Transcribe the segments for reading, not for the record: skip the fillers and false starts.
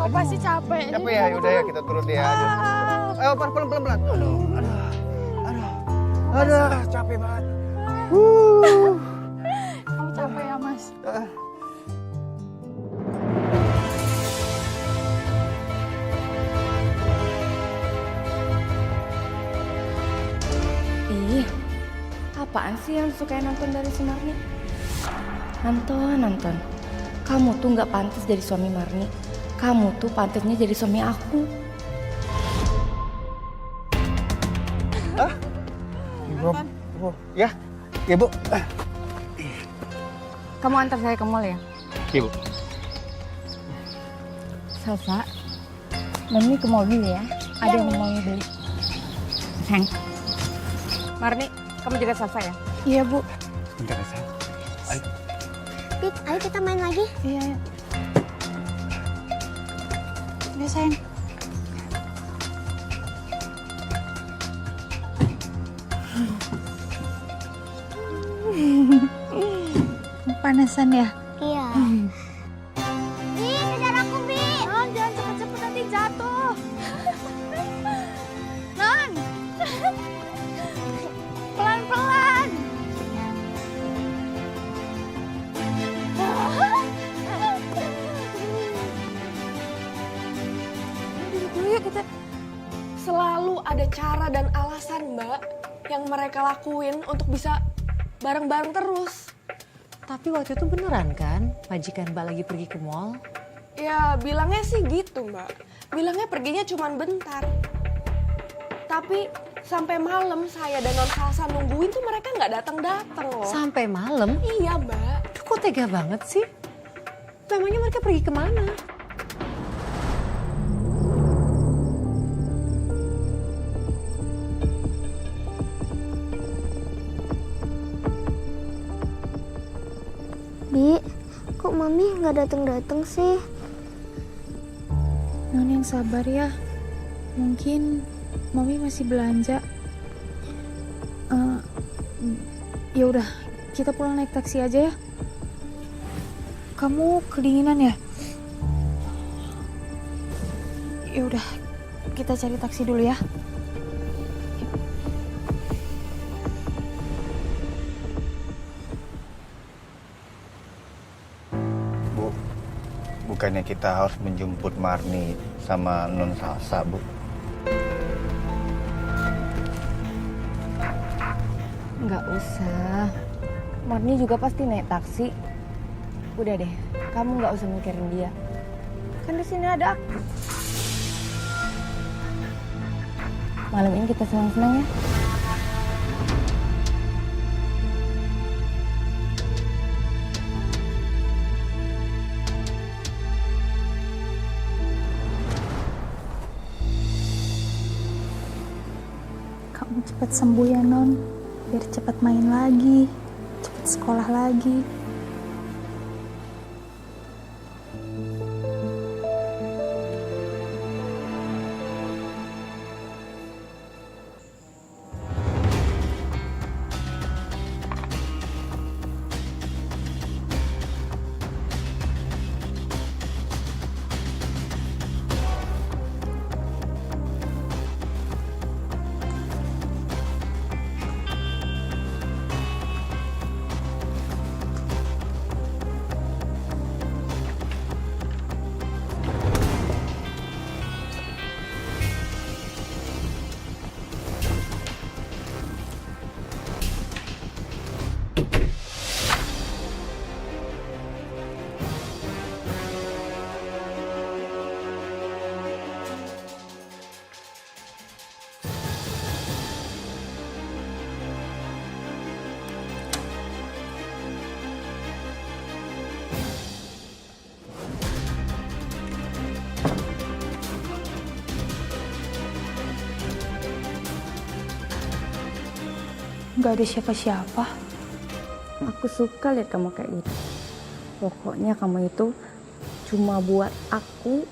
Kau pasti capek. Capek ya, yaudah ya kita turun deh ya. Ayo pelan-pelan. Aduh, capek banget. Kamu capek ya, Mas? Ih, apaan sih yang suka nonton dari si Marni? Anton. Kamu tuh nggak pantas jadi suami Marni. Kamu tuh pantasnya jadi suami aku. Bu, ya Bu. Kamu antar saya ke mall ya? Iya Bu. Salsa, Mami ke mall dulu ya. Ada yang mau beli. Sayang. Marni, kamu jaga Salsa ya? Iya, Bu. Bentar ya sayang. Ayo. Pit, ayo kita main lagi. Iya, ayo. Udah, sayang. Panasan ya? Iya. Bi, kejar aku, Bi. Non, jangan cepet-cepet nanti jatuh. Non. Pelan-pelan. Dulu yuk kita. Selalu ada cara dan alasan, Mbak, yang mereka lakuin untuk bisa bareng-bareng terus. Tapi waktu itu beneran kan majikan Mbak lagi pergi ke mall? Ya bilangnya sih gitu, Mbak. Bilangnya perginya cuma bentar. Tapi sampai malam saya dan Non Salsa nungguin tuh mereka nggak datang-datang loh. Sampai malam? Iya, Mbak. Aduh, kok tega banget sih? Memangnya mereka pergi kemana? Bi, kok Mami nggak datang-datang sih? Non yang sabar ya. Mungkin Mami masih belanja. Ya udah, kita pulang naik taksi aja ya. Kamu kedinginan ya? Ya udah, kita cari taksi dulu ya. Bu, bukannya kita harus menjemput Marni sama Non Salsa, Bu? Nggak usah. Marni juga pasti naik taksi. Udah deh, kamu nggak usah mikirin dia. Kan di sini ada aku. Malam ini kita senang-senang ya. Kamu cepat sembuh ya, Non. Biar cepat main lagi, cepat sekolah lagi. Gak ada siapa-siapa. Aku suka lihat kamu kayak gitu. Pokoknya kamu itu cuma buat aku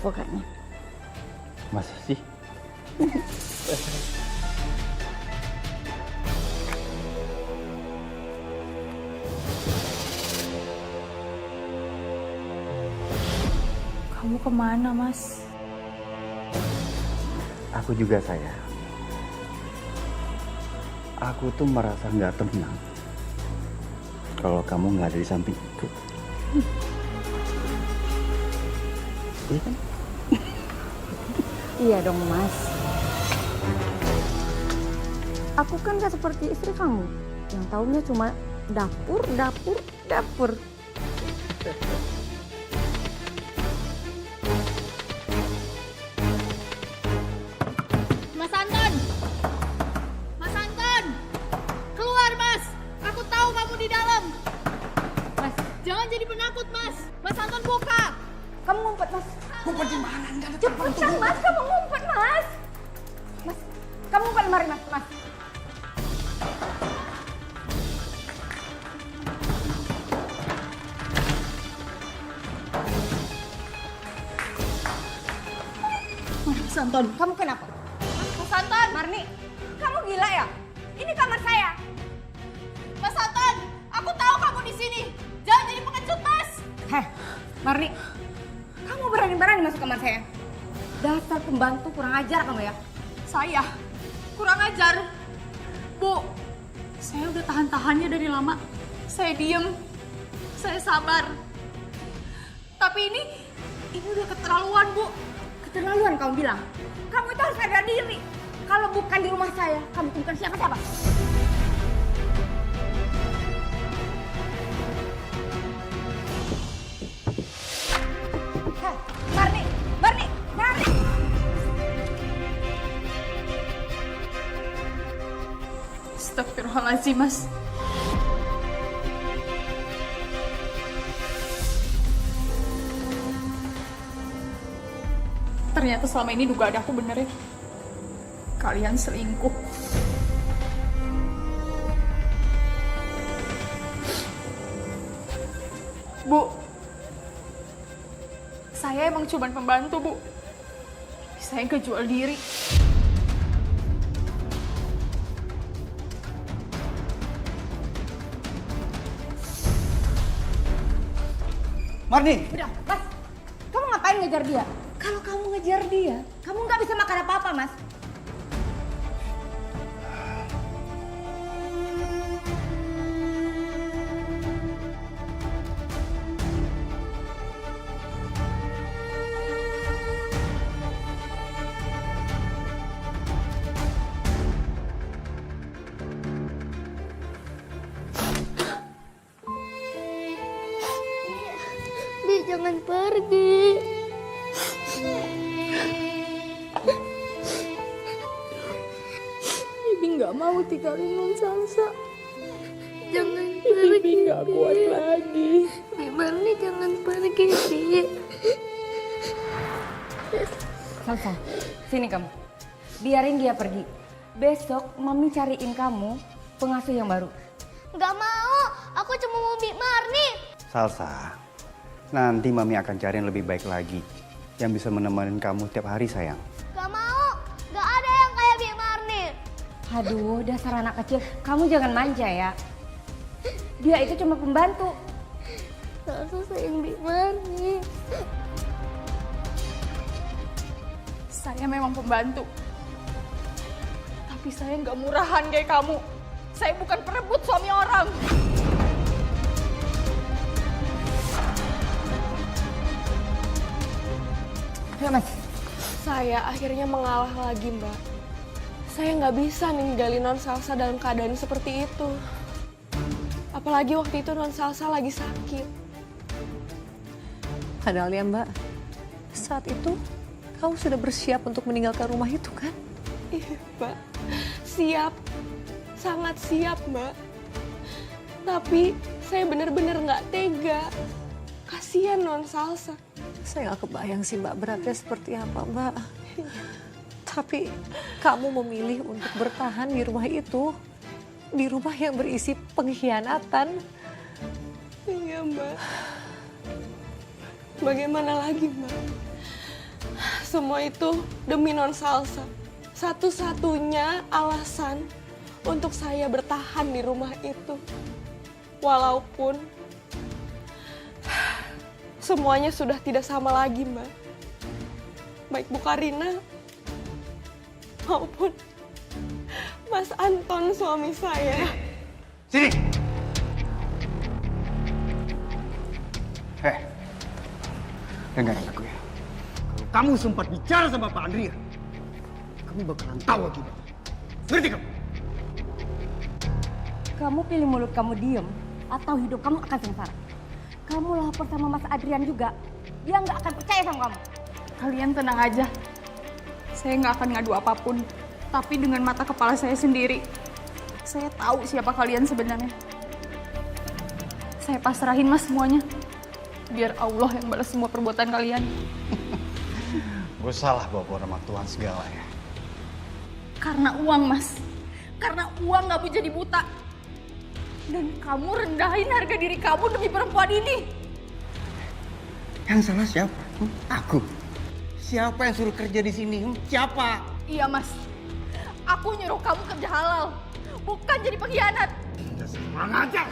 pokoknya. Masa sih? Kamu kemana, Mas? Aku juga sayang. Aku tuh merasa nggak tenang kalau kamu nggak ada di sampingku. Iya kan? Iya dong, Mas. Aku kan gak seperti istri kamu. Yang taunya cuma dapur, dapur, dapur. Mas Anton! Mas Anton! Keluar, Mas! Aku tahu kamu di dalam. Mas, jangan jadi penakut, Mas. Mas Anton buka. Kamu ngumpet, Mas. Ngumpet di mana? Enggak ada Cepetan, Mas. Kamu ngumpet, Mas. Mas, kamu ngumpet lemari, Mas. Mas. Mas Anton. Kamu kenapa? Mas Anton! Marni, kamu gila ya? Ini kamar saya. Mas Anton! Aku tahu kamu di sini. Jangan jadi pengecut, Mas. Heh, Marni. Kamu berani-berani masuk kamar saya. Dasar pembantu kurang ajar kamu ya. Saya kurang ajar. Bu, saya udah tahan-tahannya dari lama. Saya diem. Saya sabar. Tapi ini udah keterlaluan, Bu. Keterlaluan kamu bilang. Kamu itu harus sadar diri. Kalau bukan di rumah saya, kamu itu bukan siapa-siapa. Heh, Marni, Marni, Marni. Astagfirullahaladzim, Mas. Ternyata selama ini dugaan aku bener ya. Kalian selingkuh. Bu, saya emang cuma pembantu, Bu. Saya kejual diri. Marni! Udah, Mas. Kamu ngapain ngejar dia? Kalau kamu ngejar dia, kamu nggak bisa makan apa-apa, Mas. Bi, jangan pergi. Bibi nggak mau tinggalin Non Salsa. Jangan pergi. Bibi nggak kuat lagi. Bi, Marni jangan pergi, Bi. Salsa, sini kamu. Biarin dia pergi. Besok Mami cariin kamu pengasuh yang baru. Gak mau, aku cuma mau Bi Marni. Salsa, nanti Mami akan cari yang lebih baik lagi. Yang bisa menemani kamu tiap hari, sayang. Gak mau, gak ada yang kayak Bi Marni. Aduh, dasar anak kecil. Kamu jangan manja ya. Dia itu cuma pembantu. Salsa sayang Bi Marni. Saya memang pembantu. Tapi saya nggak murahan kayak kamu. Saya bukan perebut suami orang. Ayo, Mas. Saya akhirnya mengalah lagi, Mbak. Saya nggak bisa ninggalin Non Salsa dalam keadaan seperti itu. Apalagi waktu itu Non Salsa lagi sakit. Padahal ya Mbak, saat itu kamu sudah bersiap untuk meninggalkan rumah itu kan? Iya, Mbak. Siap. Sangat siap, Mbak. Tapi saya benar-benar nggak tega. Kasihan Non Salsa. Saya nggak kebayang sih Mbak beratnya seperti apa Mbak. Tapi kamu memilih untuk bertahan di rumah itu. Di rumah yang berisi pengkhianatan. Iya, Mbak. Bagaimana lagi, Mbak? Semua itu demi Non Salsa. Satu-satunya alasan untuk saya bertahan di rumah itu. Walaupun semuanya sudah tidak sama lagi, Mbak. Baik Bu Karina maupun Mas Anton suami saya. Sini! Dengarin aku ya. Kalau kamu sempat bicara sama Pak Andria, kamu bakalan tahu akibatnya. Ngerti kamu? Kamu pilih mulut kamu diem atau hidup kamu akan sengsara. Kamu lapor sama Mas Adrian juga, dia nggak akan percaya sama kamu. Kalian tenang aja. Saya nggak akan ngadu apapun. Tapi dengan mata kepala saya sendiri, saya tahu siapa kalian sebenarnya. Saya pasrahin Mas semuanya. Biar Allah yang balas semua perbuatan kalian. Gue salah bawa nama Tuhan segala ya. Karena uang, Mas. Karena uang nggak mau jadi buta. Dan kamu rendahin harga diri kamu demi perempuan ini. Yang salah siapa? Aku. Siapa yang suruh kerja di sini? Siapa? Iya, Mas. Aku nyuruh kamu kerja halal. Bukan jadi pengkhianat. Kurang ajar!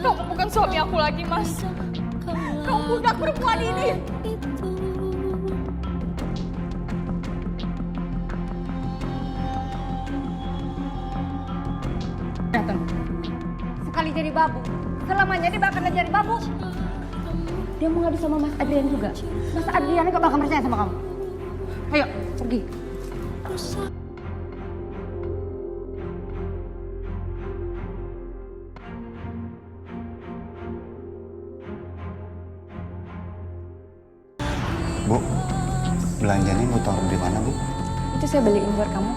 Kamu bukan suami aku lagi, Mas. Kamu budak perempuan ini. Datang. Sekali jadi babu, selamanya dia bakal jadi babu. Dia mau ngadu sama Mas Adrian juga. Mas Adrian gak bakal percaya sama kamu. Ayo, pergi. Bu, belanjanya mau taruh di mana, Bu? Itu saya beliin buat kamu.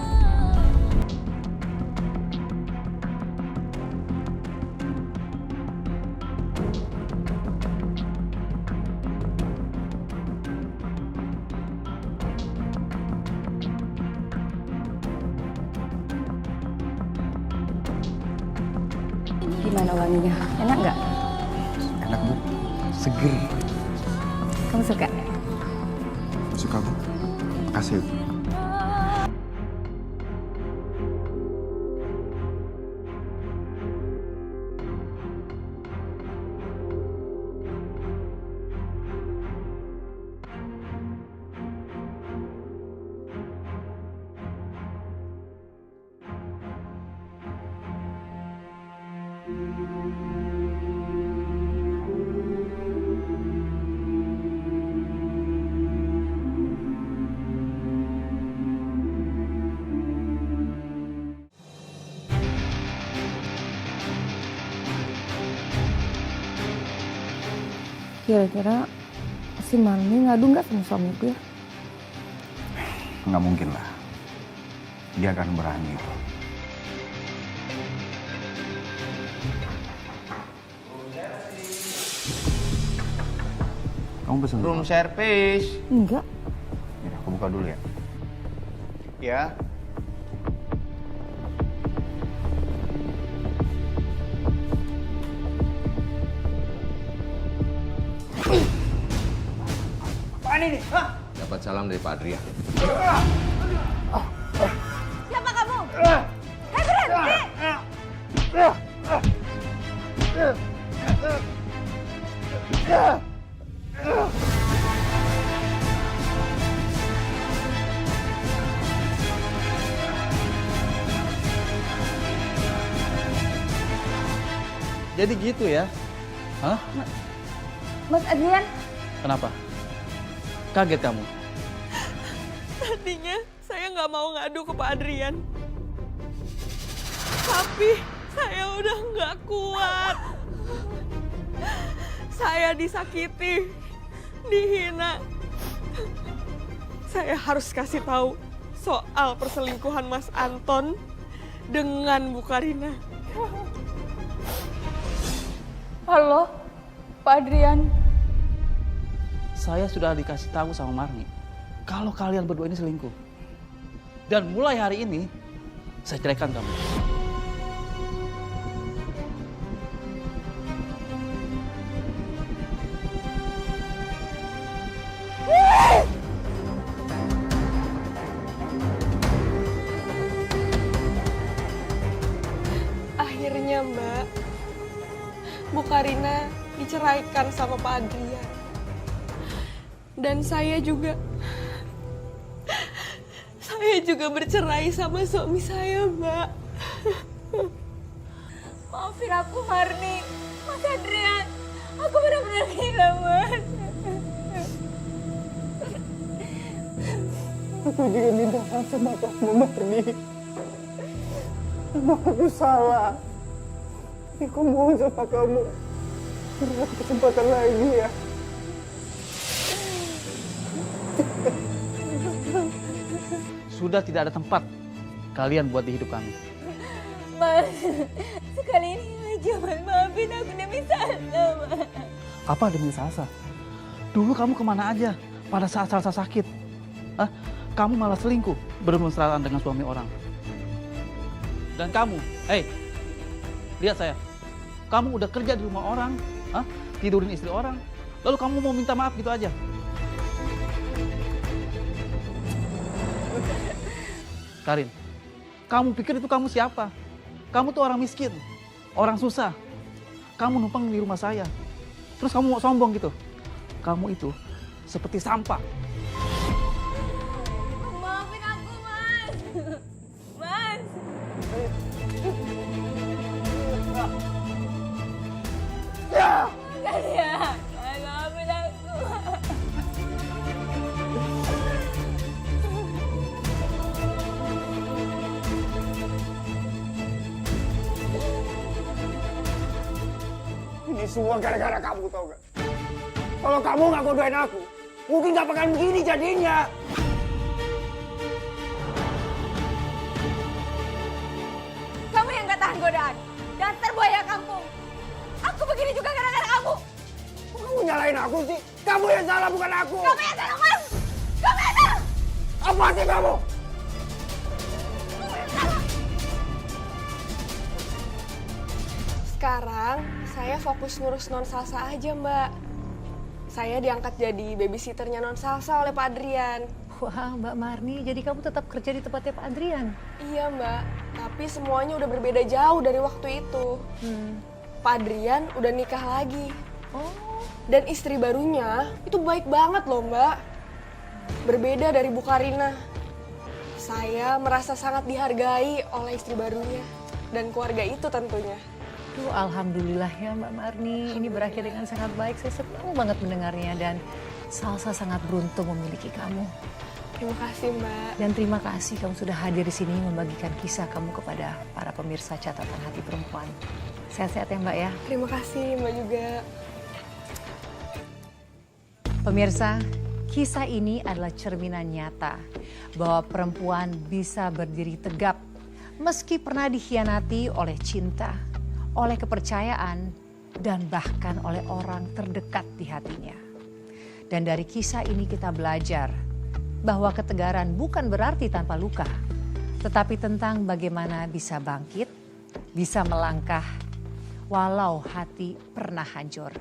Gimana wanginya? Enak nggak? Enak, Bu. Seger. Kamu suka? Suka, Bu. Makasih, Bu. Kira-kira si Marni ngadu nggak sama suamiku ya? Nggak mungkin lah. Dia akan berani itu. Kamu pesen Room service. Enggak. Ya, aku buka dulu ya. Ya. Apaan ini? Hah? Dapat salam dari Pak Adria. Siapa kamu? Hei berhenti! Jadi gitu ya? Hah? Mas Adrian, Kenapa? Kaget kamu? Tadinya saya nggak mau ngadu ke Pak Adrian. Tapi saya udah nggak kuat. Saya disakiti, dihina. Saya harus kasih tahu soal perselingkuhan Mas Anton dengan Bu Karina. Halo, Pak Adrian. Saya sudah dikasih tahu sama Marni kalau kalian berdua ini selingkuh. Dan mulai hari ini saya ceraikan kamu. diceraikan sama Pak Adrian. Dan saya juga bercerai sama suami saya, Mbak. Maafin aku, Marni. Mas Adrian, aku benar-benar kehilangan. Aku juga minta maaf sama kamu, Marni. Emang aku salah. Tapi aku mohon sama kamu. Berikan kesempatan lagi ya. Sudah tidak ada tempat kalian buat di hidup kami. Mas, sekali ini aja Mas, maafin aku demi Salsa, Mas. Apa demi Salsa? Dulu kamu kemana aja pada saat Salsa sakit? Hah? Kamu malah selingkuh, bermesraan dengan suami orang. Dan kamu, lihat saya. Kamu udah kerja di rumah orang, tidurin istri orang, lalu kamu mau minta maaf gitu aja. Karin, kamu pikir itu kamu siapa? Kamu tuh orang miskin, orang susah. Kamu numpang di rumah saya. Terus kamu mau sombong gitu. Kamu itu seperti sampah. Maafin aku, Mas. Mas. Enggak ya. Maafin aku. Ini semua gara-gara kamu, tau gak? Kalau kamu gak godain aku, mungkin gak bakal begini jadinya. Kamu yang gak tahan godaan. Dasar buaya kampung. Aku begini juga gara-gara kamu. Kok kamu nyalain aku sih? Kamu yang salah, bukan aku. Kamu yang salah, Mas. Kamu yang salah. Apa sih kamu? Sekarang saya fokus ngurus Non Salsa aja, Mbak. Saya diangkat jadi babysitternya Non Salsa oleh Pak Adrian. Wah, Mbak Marni, jadi kamu tetap kerja di tempatnya Pak Adrian? Iya, Mbak. Tapi semuanya udah berbeda jauh dari waktu itu. Pak Adrian udah nikah lagi. Oh, Dan istri barunya itu baik banget loh, Mbak. Berbeda dari Bu Karina. Saya merasa sangat dihargai oleh istri barunya. Dan keluarga itu tentunya. Duh, alhamdulillah ya Mbak Marni. Ini berakhir dengan sangat baik. Saya senang banget mendengarnya dan Salsa sangat beruntung memiliki kamu. Terima kasih, Mbak. Dan terima kasih kamu sudah hadir di sini membagikan kisah kamu kepada para pemirsa Catatan Hati Perempuan. Sehat-sehat ya Mbak ya. Terima kasih, Mbak juga. Pemirsa, kisah ini adalah cerminan nyata bahwa perempuan bisa berdiri tegap meski pernah dikhianati oleh cinta, oleh kepercayaan, dan bahkan oleh orang terdekat di hatinya. Dan dari kisah ini kita belajar bahwa ketegaran bukan berarti tanpa luka, tetapi tentang bagaimana bisa bangkit, bisa melangkah, walau hati pernah hancur.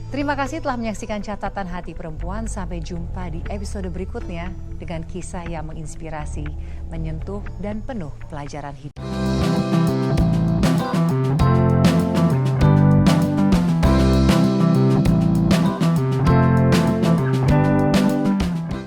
Terima kasih telah menyaksikan Catatan Hati Perempuan. Sampai jumpa di episode berikutnya dengan kisah yang menginspirasi, menyentuh, dan penuh pelajaran hidup.